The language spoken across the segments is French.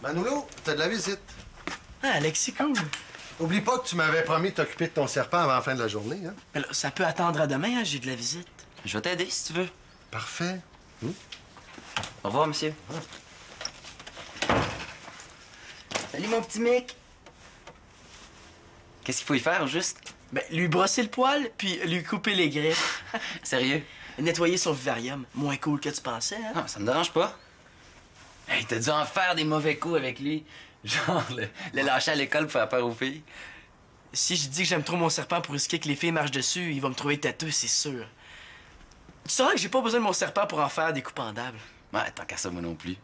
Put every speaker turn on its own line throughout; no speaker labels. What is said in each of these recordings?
Manolo, t'as de la visite.
Ah, Alexis, cool.
Oublie pas que tu m'avais promis de t'occuper de ton serpent avant la fin de la journée, hein?
Mais là, ça peut attendre à demain, hein, j'ai de la visite.
Je vais t'aider si tu veux.
Parfait.
Au revoir, monsieur.
Salut, mon petit mec.
Qu'est-ce qu'il faut y faire, au juste?
Ben, lui brosser le poil, puis lui couper les griffes.
Sérieux?
Nettoyer son vivarium. Moins cool que tu pensais, hein?
Non, ça me dérange pas. Hey, t'as dû en faire des mauvais coups avec lui. Genre, le lâcher à l'école pour faire peur aux filles.
Si je dis que j'aime trop mon serpent pour risquer que les filles marchent dessus, il va me trouver têteux, c'est sûr. Tu sauras que j'ai pas besoin de mon serpent pour en faire des coups pendables.
Ouais, tant qu'à ça, moi non plus.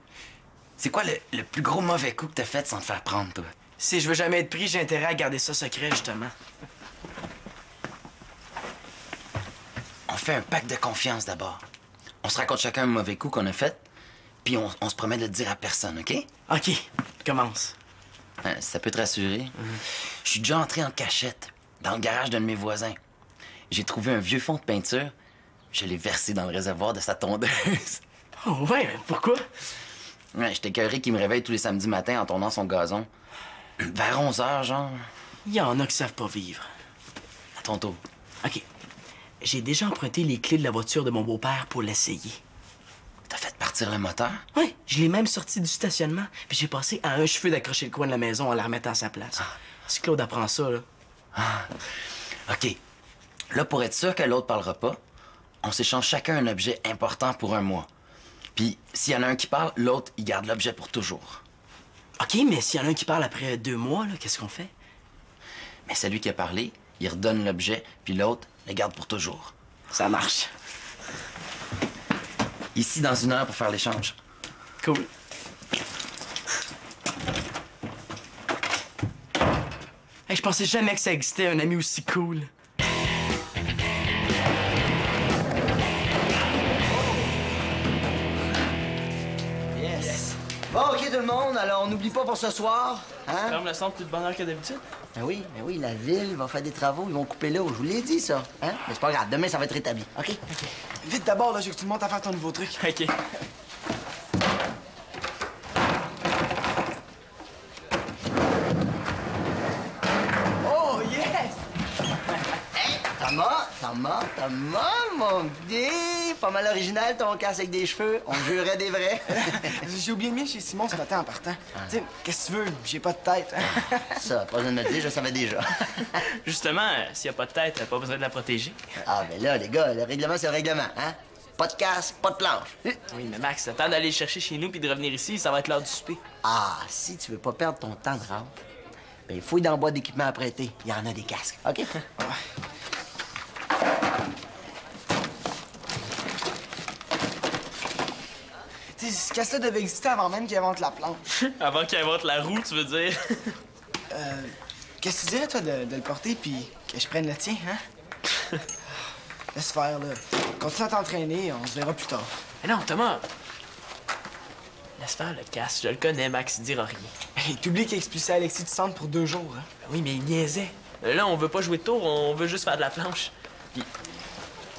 C'est quoi le plus gros mauvais coup que t'as fait sans te faire prendre, toi?
Si je veux jamais être pris, j'ai intérêt à garder ça secret, justement.
On fait un pacte de confiance d'abord. On se raconte chacun un mauvais coup qu'on a fait, puis on se promet de le dire à personne, OK?
OK, commence.
Ça peut te rassurer. Je suis déjà entré en cachette dans le garage d'un de mes voisins. J'ai trouvé un vieux fond de peinture. Je l'ai versé dans le réservoir de sa tondeuse.
Oh ouais, mais pourquoi?
Ouais, j'étais écœuré qu'il me réveille tous les samedis matins en tondant son gazon. Vers 11 h, genre.
Il y en a qui savent pas vivre.
À ton tour.
OK. J'ai déjà emprunté les clés de la voiture de mon beau-père pour l'essayer.
T'as fait partir le moteur?
Oui, je l'ai même sorti du stationnement, puis j'ai passé à un cheveu d'accrocher le coin de la maison en la remettant à sa place. Si Claude apprend ça, là...
OK. Là, pour être sûr que l'autre parlera pas, on s'échange chacun un objet important pour un mois. Puis, s'il y en a un qui parle, l'autre, il garde l'objet pour toujours.
OK, mais s'il y en a un qui parle après 2 mois, là, qu'est-ce qu'on fait?
Mais celui qui a parlé, il redonne l'objet, puis l'autre le garde pour toujours.
Ça marche.
Ici, dans 1 heure pour faire l'échange.
Cool. Hey, je pensais jamais que ça existait, un ami aussi cool.
Yes. Bon, OK, tout le monde, alors on n'oublie pas pour ce soir, hein?
Ferme le centre plus de bonne heure que d'habitude.
Ben oui, la ville va faire des travaux, ils vont couper l'eau, je vous l'ai dit, ça, hein? Mais c'est pas grave, demain, ça va être rétabli, OK?
Vite d'abord, là, je veux que tu montes à faire ton nouveau truc.
OK.
Oh, yes!
Thomas, mon petit! Pas mal original, ton casque avec des cheveux. On jurait des vrais.
J'ai oublié le mien chez Simon ce matin en partant. Tu sais, qu'est-ce que tu veux? J'ai pas de tête.
Ça, pas besoin de me le dire, je savais déjà.
Justement, s'il n'y a pas de tête, pas besoin de la protéger.
Ah, ben là, les gars, le règlement, c'est le règlement, hein? Pas de casque, pas de planche.
Oui, mais Max, le temps d'aller le chercher chez nous puis de revenir ici, ça va être l'heure du souper.
Ah, si tu veux pas perdre ton temps de rentre, ben fouille dans le bois d'équipement à prêter. Il y en a des casques, OK?
Tu sais, ce casse-là devait exister avant même qu'il invente la planche.
Avant qu'il invente la roue, tu veux dire?
Qu'est-ce que tu dirais, toi, de le porter puis que je prenne le tien, hein? Laisse faire, là. Continue à t'entraîner, on se verra plus tard.
Mais non, Thomas. Laisse faire le casse, je le connais, Max, il dira rien.
Hey, t'oublies qu'il a expulsé Alexis du centre pour 2 jours, hein?
Ben oui, mais il niaisait. Là, on veut pas jouer de tour, on veut juste faire de la planche. Puis,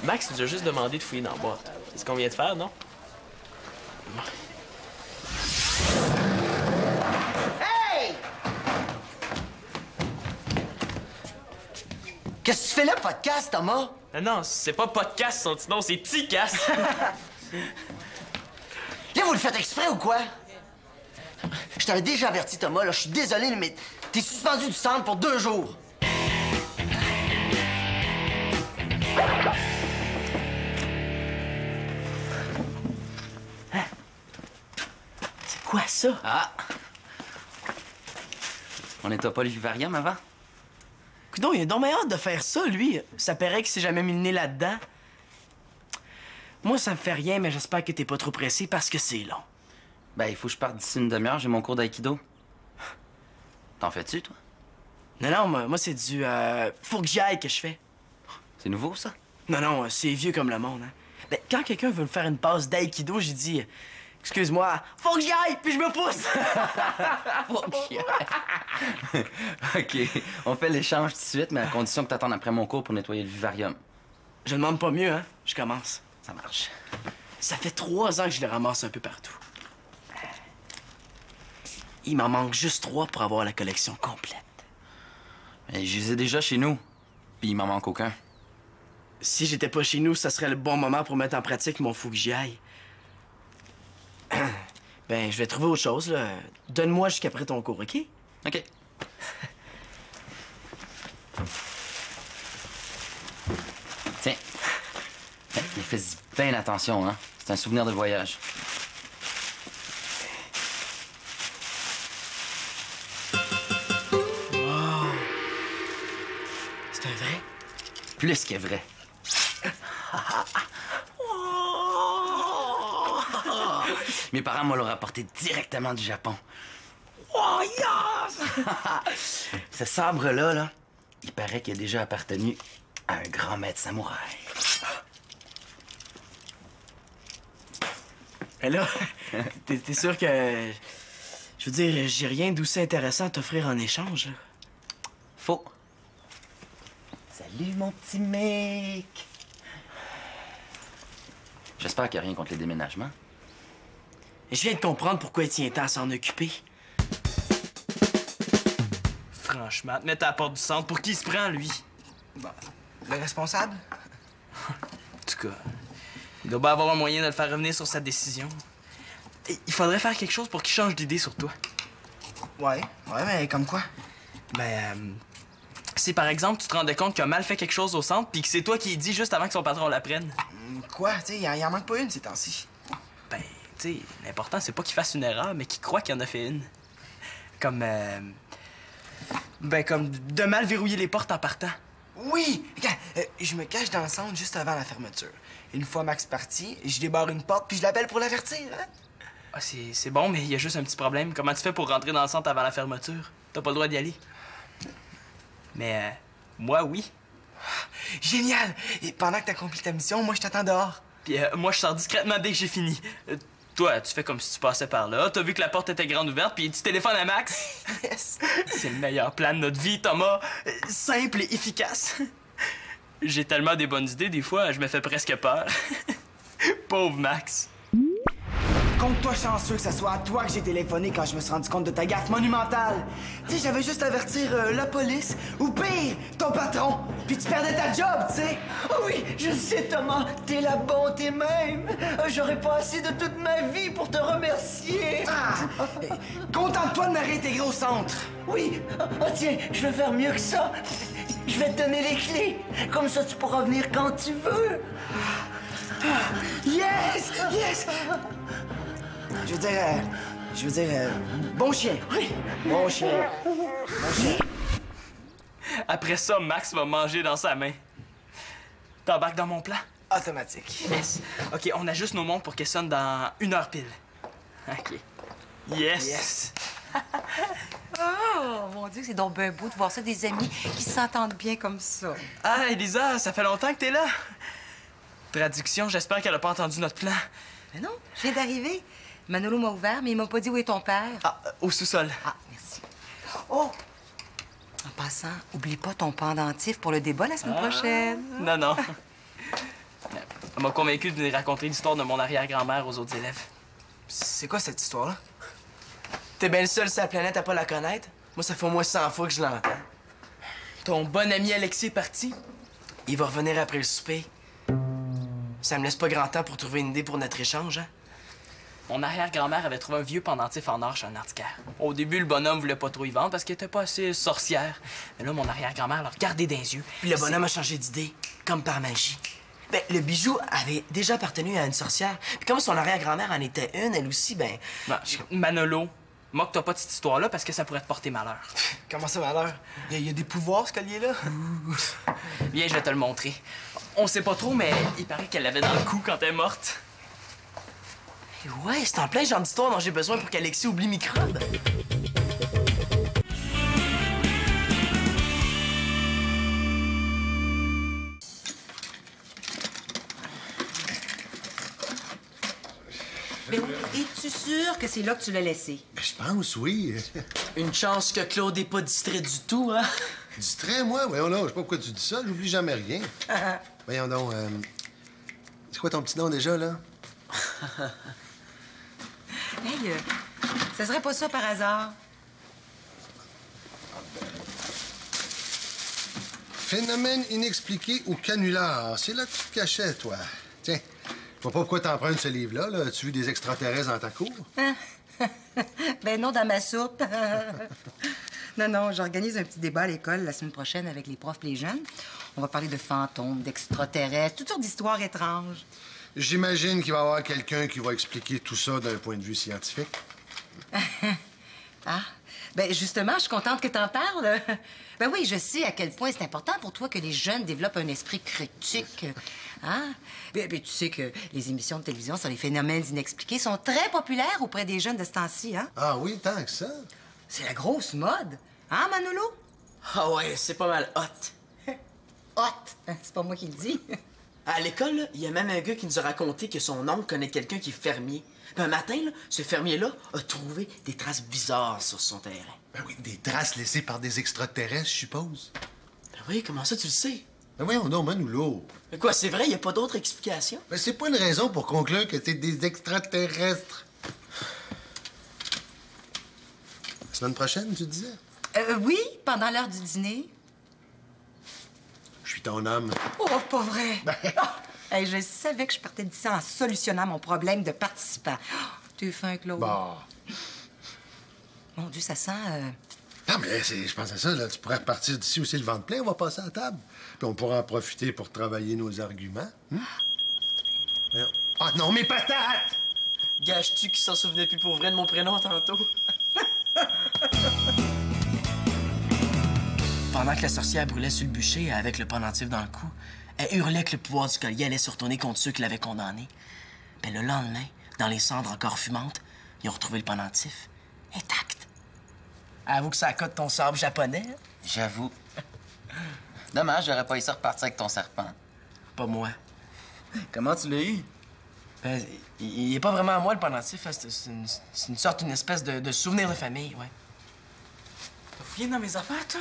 Max nous a juste demandé de fouiller dans la boîte. C'est ce qu'on vient de faire, non?
Hey! Qu'est-ce que tu fais là, podcast, Thomas?
Non, c'est pas podcast, son petit nom, c'est Ticas.
Là, vous le faites exprès ou quoi? Je t'avais déjà averti, Thomas, là, je suis désolé, mais t'es suspendu du centre pour 2 jours.
C'est quoi ça?
Ah! On nettoie pas le vivarium avant?
Coudon, il a donc bien hâte de faire ça, lui. Ça paraît qu'il s'est jamais mis le nez là-dedans. Moi, ça me fait rien, mais j'espère que t'es pas trop pressé parce que c'est long.
Ben, il faut que je parte d'ici 1 demi-heure, j'ai mon cours d'aïkido. T'en fais-tu, toi?
Non, moi c'est du faut que j'y aille que je fais.
C'est nouveau, ça?
Non, non, c'est vieux comme le monde, hein. Ben, quand quelqu'un veut me faire une passe d'aïkido, j'ai dit... Excuse-moi, faut que j'y aille, puis je me pousse!
Faut que j'y aille. OK, on fait l'échange tout de suite, mais à condition que t'attendes après mon cours pour nettoyer le vivarium.
Je demande pas mieux, hein. Je commence.
Ça marche.
Ça fait 3 ans que je le ramasse un peu partout. Il m'en manque juste 3 pour avoir la collection complète.
Mais je les ai déjà chez nous, puis il m'en manque aucun.
Si j'étais pas chez nous, ça serait le bon moment pour mettre en pratique mon faut que j'y aille. Ben, je vais trouver autre chose, là. Donne-moi jusqu'après ton cours, OK?
OK. Tiens. Mais fais bien attention, hein. C'est un souvenir de voyage.
C'est un vrai?
Plus que vrai. Mes parents me l'ont rapporté directement du Japon. Oh, yes! Ce sabre-là, là, il paraît qu'il a déjà appartenu à un grand maître samouraï.
Mais là, t'es sûr que... Je veux dire, j'ai rien d'aussi intéressant à t'offrir en échange, là.
Faux. Salut, mon petit mec. J'espère qu'il n'y a rien contre les déménagements.
Je viens de comprendre pourquoi il tient tant à s'en occuper.
Franchement, te mettre à la porte du centre, pour qui il se prend, lui? Bah, le responsable? En tout cas, il doit bien avoir un moyen de le faire revenir sur sa décision. Et il faudrait faire quelque chose pour qu'il change d'idée sur toi. Ouais, mais comme quoi? Ben, si par exemple, tu te rendais compte qu'il a mal fait quelque chose au centre, puis que c'est toi qui lui dis juste avant que son patron l'apprenne. Quoi? Tu sais, il en manque pas une ces temps-ci. Ben, tu sais, l'important, c'est pas qu'il fasse une erreur, mais qu'il croit qu'il en a fait une. Comme, comme de mal verrouiller les portes en partant. Oui! Regarde, je me cache dans le centre juste avant la fermeture. Une fois Max parti, je débarre une porte puis je l'appelle pour l'avertir, hein? Ah, c'est bon, mais il y a juste un petit problème. Comment tu fais pour rentrer dans le centre avant la fermeture? T'as pas le droit d'y aller. Mais, moi, oui. Génial! Et pendant que t'accomplis ta mission, moi, je t'attends dehors. Puis moi, je sors discrètement dès que j'ai fini. Toi, tu fais comme si tu passais par là, t'as vu que la porte était grande ouverte, puis tu téléphones à Max. Yes! C'est le meilleur plan de notre vie, Thomas. Simple et efficace. J'ai tellement des bonnes idées, des fois, je me fais presque peur. Pauvre Max. Compte-toi chanceux que ce soit à toi que j'ai téléphoné quand je me suis rendu compte de ta gaffe monumentale. Tu sais, j'avais juste à avertir la police, ou pire, ton patron, puis tu perdais ta job, tu sais.
Oh oui, je sais, Thomas, t'es la bonté même. J'aurais pas assez de toute ma vie pour te remercier.
Ah! Contente-toi de me réintégrer au centre.
Oui, tiens, je vais faire mieux que ça. Je vais te donner les clés. Comme ça, tu pourras venir quand tu veux.
Yes! Yes! Je veux dire, bon chien. Oui. Bon chien. Bon chien.
Après ça, Max va manger dans sa main. T'embarques dans mon plan?
Automatique.
Yes. OK, on ajuste nos montres pour qu'elles sonnent dans 1 heure pile. OK. Yes.
Yes.
Oh, mon Dieu, c'est donc ben beau de voir ça, des amis qui s'entendent bien comme ça.
Ah, Elisa, ça fait longtemps que t'es là. Traduction, j'espère qu'elle a pas entendu notre plan.
Mais non, je viens d'arriver. Manolo m'a ouvert, mais il m'a pas dit où est ton père.
Ah, au sous-sol.
Ah, merci. Oh! En passant, oublie pas ton pendentif pour le débat la semaine prochaine.
Non, non. Elle m'a convaincu de venir raconter l'histoire de mon arrière-grand-mère aux autres élèves.
C'est quoi cette histoire-là? T'es bien le seul sur la planète à pas la connaître? Moi, ça fait au moins 100 fois que je l'entends. Ton bon ami Alexis est parti. Il va revenir après le souper. Ça me laisse pas grand temps pour trouver une idée pour notre échange, hein?
Mon arrière-grand-mère avait trouvé un vieux pendentif en or chez un antiquaire. Au début, le bonhomme voulait pas trop y vendre parce qu'il était pas assez sorcière. Mais là, mon arrière-grand-mère l'a regardé dans les yeux.
Puis le bonhomme a changé d'idée, comme par magie. Ben, le bijou avait déjà appartenu à une sorcière. Puis comme son arrière-grand-mère en était une, elle aussi, ben...
Manolo, moque-toi pas de cette histoire-là parce que ça pourrait te porter malheur.
Comment ça, malheur? Il y a des pouvoirs, ce collier-là?
Viens, je vais te le montrer. On sait pas trop, mais il paraît qu'elle l'avait dans le cou quand elle est morte.
Ouais, c'est en plein genre d'histoire dont j'ai besoin pour qu'Alexis oublie microbe.
Mais es-tu sûr que c'est là que tu l'as laissé?
Je pense, oui.
Une chance que Claude n'est pas distrait du tout, hein?
Distrait, moi? Voyons là, je sais pas pourquoi tu dis ça. J'oublie jamais rien. Voyons donc, c'est quoi ton petit nom déjà, là?
Hey, ça serait pas ça par hasard?
Phénomène inexpliqué ou canular. C'est là que tu te cachais, toi. Tiens, je vois pas pourquoi t'empruntes ce livre-là. Là. As-tu vu des extraterrestres dans ta cour?
Ben non, dans ma soupe. Non, j'organise un petit débat à l'école la semaine prochaine avec les profs et les jeunes. On va parler de fantômes, d'extraterrestres, toutes sortes d'histoires étranges.
J'imagine qu'il va y avoir quelqu'un qui va expliquer tout ça d'un point de vue scientifique.
Ah, ben justement, je suis contente que t'en parles. Ben oui, je sais à quel point c'est important pour toi que les jeunes développent un esprit critique. Hein? Ben, tu sais que les émissions de télévision sur les phénomènes inexpliqués sont très populaires auprès des jeunes de ce temps-ci, hein?
Ah oui, tant que ça?
C'est la grosse mode. Hein, Manolo?
Ah ouais, c'est pas mal hot.
Hot! C'est pas moi qui le dis.
À l'école, là, il y a même un gars qui nous a raconté que son oncle connaît quelqu'un qui est fermier. Puis un matin, là, ce fermier-là a trouvé des traces bizarres sur son terrain.
Ben oui, des traces laissées par des extraterrestres, je suppose.
Ben oui, comment ça, tu le sais?
Ben voyons donc, Manolo.
Mais quoi, c'est vrai, il n'y a pas d'autre explication?
Ben c'est pas une raison pour conclure que c'est des extraterrestres. La semaine prochaine, tu disais?
Oui, pendant l'heure du dîner.
Je suis ton homme.
Oh, pas vrai! Hey, je savais que je partais d'ici en solutionnant mon problème de participant. Oh, t'es fin, Claude.
Bah.
Mon Dieu, ça sent...
Non, mais je pense à ça, là. Tu pourrais repartir d'ici aussi le ventre plein, on va passer à la table. Puis on pourra en profiter pour travailler nos arguments. Voyons. Ah non, mes patates!
Gâches-tu qu'il s'en souvenait plus pour vrai de mon prénom tantôt? Pendant que la sorcière brûlait sur le bûcher avec le pendentif dans le cou, elle hurlait que le pouvoir du collier allait se retourner contre ceux qui l'avaient condamné. Puis le lendemain, dans les cendres encore fumantes, ils ont retrouvé le pendentif intact. Avoue que ça cote ton sabre japonais. Hein?
J'avoue. Dommage, j'aurais pas eu ça repartir avec ton serpent.
Pas moi.
Comment tu l'as eu?
Ben, il est pas vraiment à moi, le pendentif. Hein. C'est une sorte, une espèce de souvenir de famille, ouais. T'as fouillé dans mes affaires, toi?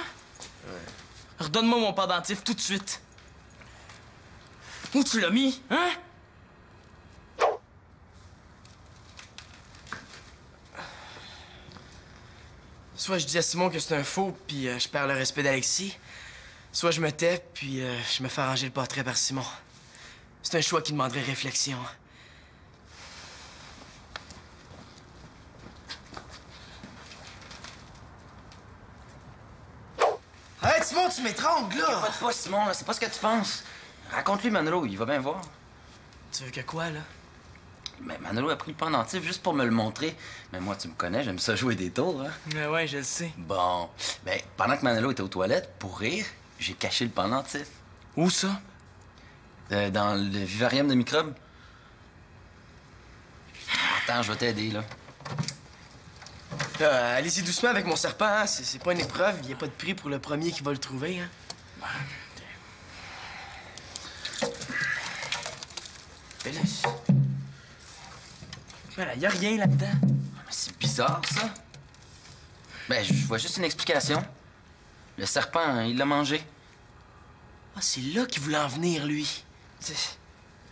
Ouais. Redonne-moi mon pendentif tout de suite. Où tu l'as mis, hein? Soit je dis à Simon que c'est un faux, puis je perds le respect d'Alexis. Soit je me tais, puis je me fais arranger le portrait par Simon. C'est un choix qui demanderait réflexion. Hey, Simon, tu m'étrangles, là!
Pas Simon, là, c'est pas ce que tu penses. Raconte-lui, Manolo, il va bien voir.
Tu veux que quoi, là?
Mais Manolo a pris le pendentif juste pour me le montrer. Mais moi, tu me connais, j'aime ça jouer des tours, hein?
Ouais, je le sais.
Bon, ben, pendant que Manolo était aux toilettes, pour rire, j'ai caché le pendentif.
Où ça?
Dans le vivarium de microbes. Attends, je vais t'aider, là.
Allez-y doucement avec mon serpent, hein? C'est pas une épreuve, il n'y a pas de prix pour le premier qui va le trouver, hein? Ben là, voilà, y a rien là-dedans.
C'est bizarre, ça. Ben, je vois juste une explication. Le serpent, hein, il l'a mangé.
Ah, c'est là qu'il voulait en venir, lui.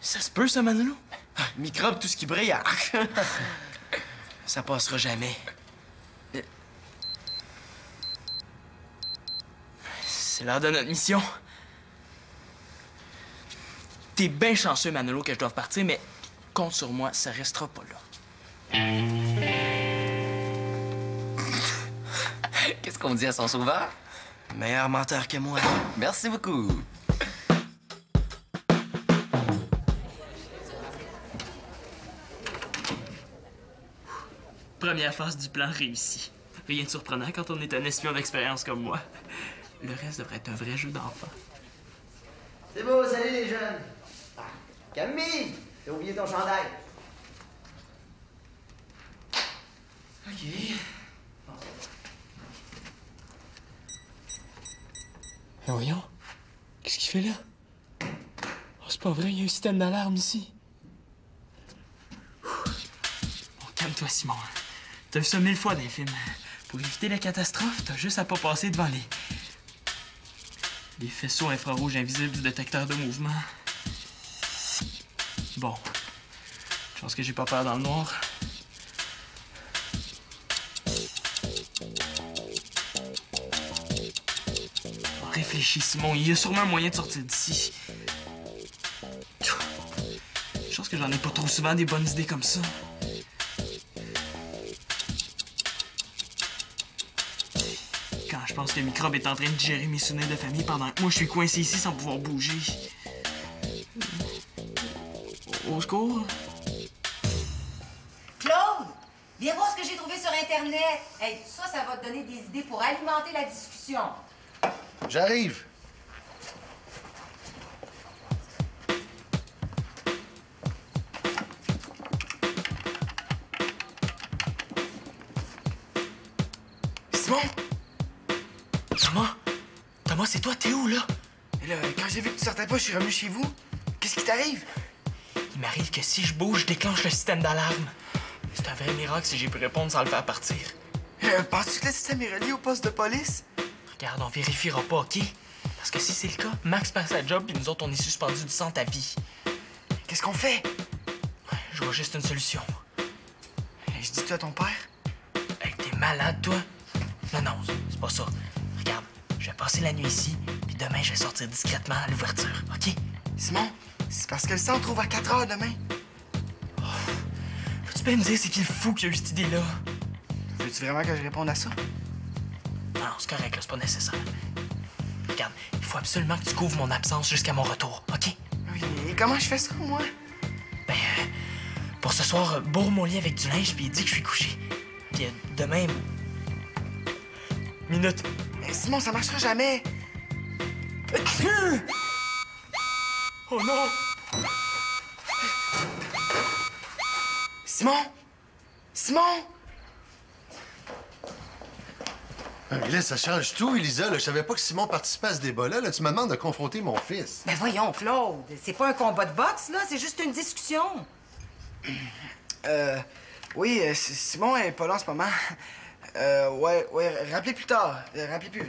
Ça se peut, ça, Manolo? Ah, microbe, tout ce qui brille, arc! Ça passera jamais. C'est l'heure de notre mission. T'es bien chanceux, Manolo, que je doive partir, mais compte sur moi, ça restera pas là.
Qu'est-ce qu'on dit à son sauveur?
Meilleur menteur que moi.
Merci beaucoup.
Première phase du plan réussi. Rien de surprenant quand on est un espion d'expérience comme moi. Le reste devrait être un vrai jeu d'enfant.
C'est beau, salut les jeunes. Ah, Camille, t'as oublié ton chandail.
OK. Mais voyons. Qu'est-ce qu'il fait là? Oh, c'est pas vrai, il y a un système d'alarme ici.
toi, Simon. T'as vu ça 1000 fois dans les films. Pour éviter la catastrophe, t'as juste à pas passer devant les faisceaux infrarouges invisibles du détecteur de mouvement. Bon. Je pense que j'ai pas peur dans le noir. Réfléchis, Simon. Il y a sûrement un moyen de sortir d'ici. Je pense que j'en ai pas trop souvent des bonnes idées comme ça. Quand je pense que le microbe est en train de digérer mes souvenirs de famille pendant que moi je suis coincé ici sans pouvoir bouger. Au secours?
Claude, viens voir ce que j'ai trouvé sur Internet. Hey, ça va te donner des idées pour alimenter la discussion.
J'arrive.
Simon? Thomas, c'est toi, t'es où, là? Et là, quand j'ai vu que tu sortais pas, je suis revenu chez vous. Qu'est-ce qui t'arrive? Il m'arrive que si je bouge, je déclenche le système d'alarme. C'est un vrai miracle si j'ai pu répondre sans le faire partir. Penses-tu que le système est relié au poste de police? Regarde, on vérifiera pas, OK? Parce que si c'est le cas, Max perd sa job et nous autres, on est suspendus du centre à vie. Qu'est-ce qu'on fait? Je vois juste une solution. Je dis-tu à ton père? Hey, t'es malade, toi? Non, c'est pas ça. Regarde, je vais passer la nuit ici, puis demain, je vais sortir discrètement à l'ouverture, OK? Simon, c'est parce que le centre ouvre à 4 heures demain. Oh, peux-tu bien me dire c'est qui le fou qui a eu cette idée-là? Veux-tu vraiment que je réponde à ça? Non, c'est correct, là, c'est pas nécessaire. Regarde, il faut absolument que tu couvres mon absence jusqu'à mon retour, OK? Oui, et comment je fais ça, moi? Ben, pour ce soir, bourre mon lit avec du linge puis dis que je suis couché. Puis demain... Minute. Mais Simon, ça marchera jamais. Oh non! Simon? Simon?
Mais là, ça change tout, Elisa. Là. Je savais pas que Simon participait à ce débat-là. Là. Tu me demandes de confronter mon fils.
Ben voyons, Claude, c'est pas un combat de boxe, là, c'est juste une discussion.
Oui, Simon est pas là en ce moment. Ouais, rappelez plus tard. Rappelez plus.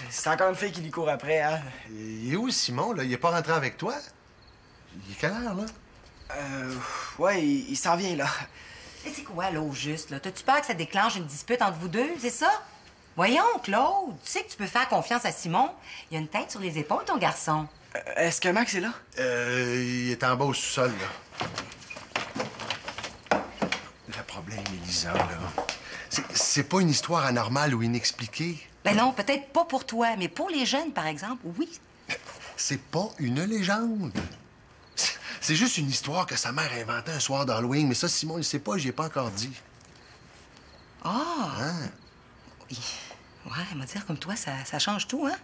C'est encore une fille qui lui court après, hein?
Il est où, Simon, là? Il est pas rentré avec toi? Il est quelle heure, là?
Ouais, il s'en vient, là.
Et c'est quoi, là, au juste, là? T'as-tu peur que ça déclenche une dispute entre vous deux, c'est ça? Voyons, Claude, tu sais que tu peux faire confiance à Simon. Il a une tête sur les épaules, ton garçon.
Est-ce que Max est là?
Il est en bas au sous-sol, là. Le problème, Elisa, là, c'est pas une histoire anormale ou inexpliquée.
Ben non, peut-être pas pour toi, mais pour les jeunes, par exemple, oui.
C'est pas une légende. C'est juste une histoire que sa mère a inventée un soir d'Halloween, mais ça, Simon, il sait pas, j'y ai pas encore dit.
Ah!
Hein?
Oui. Ouais, elle m'a dire comme toi, ça change tout, hein?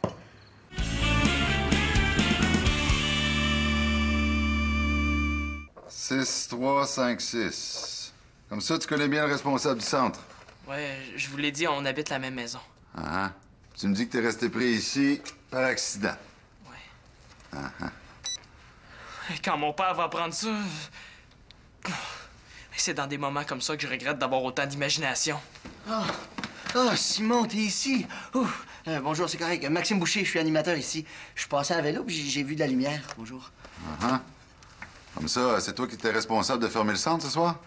« 6-3-5-6. Comme ça, tu connais bien le responsable du centre.
Ouais, je vous l'ai dit, on habite la même maison.
Ah, tu me dis que t'es resté pris ici par accident.
Ouais. Quand mon père va apprendre ça... C'est dans des moments comme ça que je regrette d'avoir autant d'imagination.
Simon, t'es ici. Ouf. Bonjour, c'est correct. Maxime Boucher, je suis animateur ici. Je suis passé à vélo puis j'ai vu de la lumière. Bonjour.
Comme ça, c'est toi qui étais responsable de fermer le centre ce soir?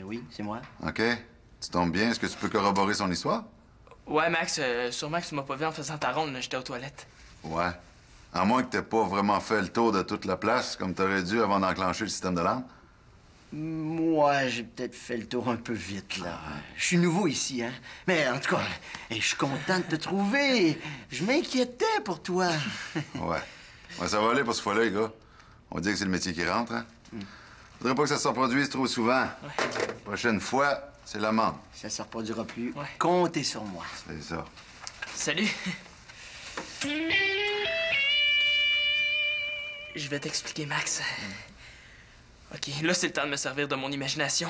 Oui, c'est moi.
OK. Tu tombes bien. Est-ce que tu peux corroborer son histoire?
Ouais, Max, sûrement que tu m'as pas vu en faisant ta ronde, j'étais aux toilettes.
Ouais. À moins que t'aies pas vraiment fait le tour de toute la place, comme t'aurais dû avant d'enclencher le système d'alarme.
Moi, j'ai peut-être fait le tour un peu vite, là. Je suis nouveau ici, hein. Mais en tout cas, je suis content de te trouver. Je m'inquiétais pour toi.
Ouais. Ça va aller pour ce fois-là, les gars. On dit que c'est le métier qui rentre, hein? Faudrait pas que ça se reproduise trop souvent.
Ouais.
Prochaine fois, c'est l'amende.
Ça se reproduira plus.
Ouais.
Comptez sur moi.
C'est ça.
Salut. Je vais t'expliquer, Max. OK, là, c'est le temps de me servir de mon imagination.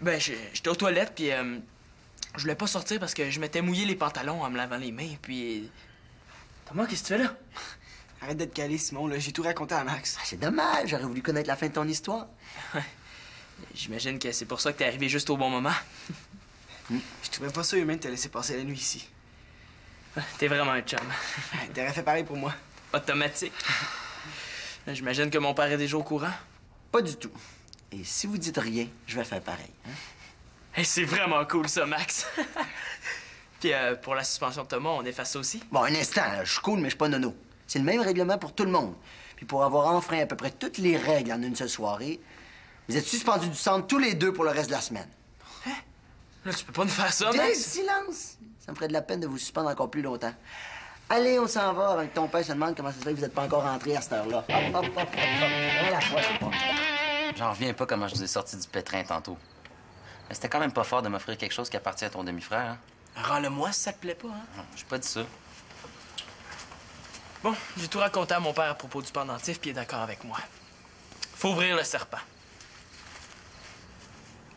Ben, j'étais aux toilettes, puis je voulais pas sortir parce que je m'étais mouillé les pantalons en me lavant les mains, puis... Thomas, qu'est-ce que tu fais là? Arrête d'être calé, Simon, là. J'ai tout raconté à Max.
C'est dommage, j'aurais voulu connaître la fin de ton histoire.
J'imagine que c'est pour ça que t'es arrivé juste au bon moment.
Je trouvais pas ça humain de te laisser passer la nuit ici.
T'es vraiment un chum.
T'aurais fait pareil pour moi.
Automatique. J'imagine que mon père est déjà au courant.
Pas du tout. Et si vous dites rien, je vais faire pareil. Hein?
Hey, c'est vraiment cool, ça, Max. Puis pour la suspension de Thomas, on efface ça aussi?
Bon, un instant, là, je suis cool, mais je suis pas nono. C'est le même règlement pour tout le monde. Puis pour avoir enfreint à peu près toutes les règles en une seule soirée, vous êtes suspendus du centre tous les deux pour le reste de la semaine.
Hein? Là, tu peux pas nous faire ça,
Tiens,
Max?
silence! Ça me ferait de la peine de vous suspendre encore plus longtemps. Allez, on s'en va avec ton père se demande comment ça se fait que vous n'êtes pas encore rentré à cette heure-là. Hop, hop, hop, hop, hop. À la fois, c'est pas.
J'en reviens pas comment je vous ai sorti du pétrin tantôt. Mais c'était quand même pas fort de m'offrir quelque chose qui appartient à ton demi-frère, hein?
Rends-le-moi si ça te plaît pas, hein?
Non, j'ai pas dit ça.
Bon, j'ai tout raconté à mon père à propos du pendentif, puis il est d'accord avec moi. Faut ouvrir le serpent.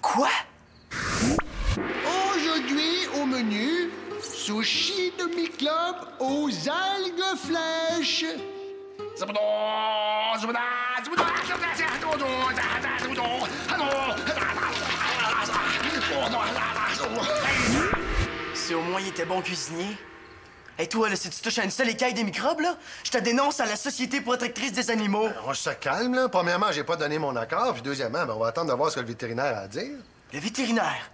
Quoi?
Aujourd'hui, au menu, sushi de mi-club aux algues flèches.
Si au moins il était bon cuisinier. Et toi, là, si tu touches à une seule écaille des microbes, là, je te dénonce à la Société protectrice des animaux.
On se calme, là. Premièrement, j'ai pas donné mon accord. Puis deuxièmement, ben, on va attendre de voir ce que le vétérinaire a à dire.
Le vétérinaire.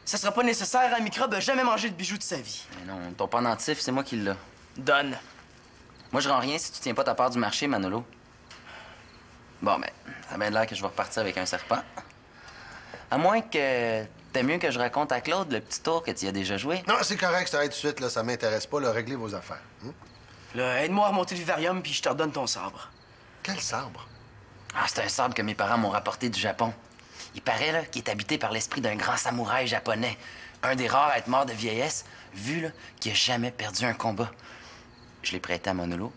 Ça sera pas nécessaire, un microbe a jamais mangé de bijoux de sa vie.
Mais non, ton pendentif, c'est moi qui l'ai.
Donne.
Moi, je rends rien si tu tiens pas ta part du marché, Manolo. Bon, ben, ça a bien l'air que je vais repartir avec un serpent. À moins que t'aimes mieux que je raconte à Claude le petit tour que tu y as déjà joué.
Non, c'est correct, je t'arrête tout de suite, là. Ça m'intéresse pas, là. Réglez vos affaires.
Là, aide-moi à remonter le vivarium, puis je te redonne ton sabre.
Quel sabre?
Ah, c'est un sabre que mes parents m'ont rapporté du Japon. Il paraît, là, qu'il est habité par l'esprit d'un grand samouraï japonais. Un des rares à être mort de vieillesse, vu, là, qu'il a jamais perdu un combat. Je l'ai prêté à Manolo.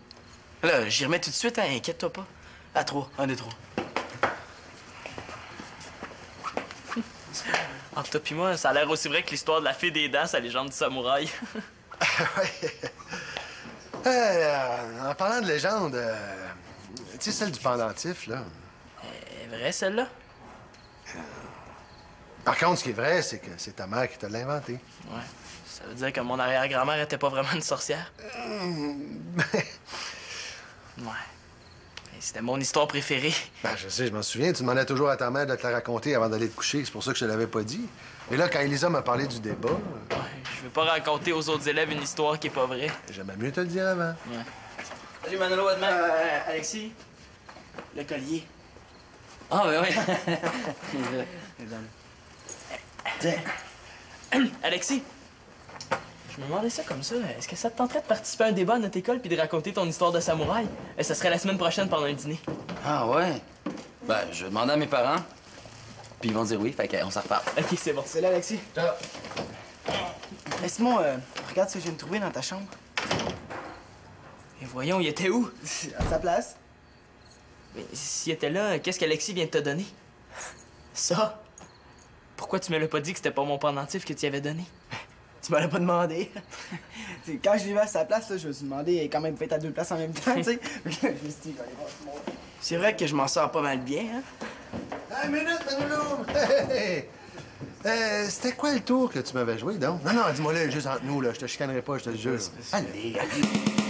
Là, j'y remets tout de suite, hein, inquiète-toi pas. À 3, 1, 2, 3.
Entre toi pis moi, ça a l'air aussi vrai que l'histoire de la fée des dents, sa légende du samouraï.
En parlant de légende, tu sais, celle du pendentif, là.
Est vrai, celle-là?
Par contre, ce qui est vrai, c'est que c'est ta mère qui te l'a inventé.
Ouais. Ça veut dire que mon arrière-grand-mère était pas vraiment une sorcière? Ouais. Et c'était mon histoire préférée.
Ben, je sais, je m'en souviens. Tu demandais toujours à ta mère de te la raconter avant d'aller te coucher. C'est pour ça que je te l'avais pas dit. Et là, quand Elisa m'a parlé du débat,
Ouais, je veux pas raconter aux autres élèves une histoire qui est pas vraie.
j'aimais mieux te le dire avant.
Ouais. Salut Manolo, à demain. Alexis, le collier.
Ah, ben oui.
Tiens.
Alexis, je me demandais ça comme ça. Est-ce que ça te tenterait de participer à un débat à notre école puis de raconter ton histoire de samouraï? Ça serait la semaine prochaine pendant un dîner.
Ah, ouais? Ben, je vais demander à mes parents. Puis ils vont dire oui, fait qu'on s'en reparle.
OK, c'est bon.
C'est là, Alexis. Ciao. Simon, regarde ce que je viens de trouver dans ta chambre.
Et voyons, il était où?
À sa place.
Mais s'il était là, qu'est-ce qu'Alexis vient de te donner?
Ça.
Pourquoi tu me l'as pas dit que c'était pas mon pendentif que tu y avais donné?
Tu m'en as pas demandé. Quand je l'ai vu à sa place, là, je me suis demandé quand même fait à deux places en même temps, tu sais. Je me suis dit, je vais aller voir Simon. C'est vrai que je m'en sors pas mal bien, hein?
Hey, minute, Manolo! Hey! C'était quoi le tour que tu m'avais joué, donc? Non, dis-moi là, juste entre nous, là. Je te chicanerai pas, je te le jure. Allez, allez.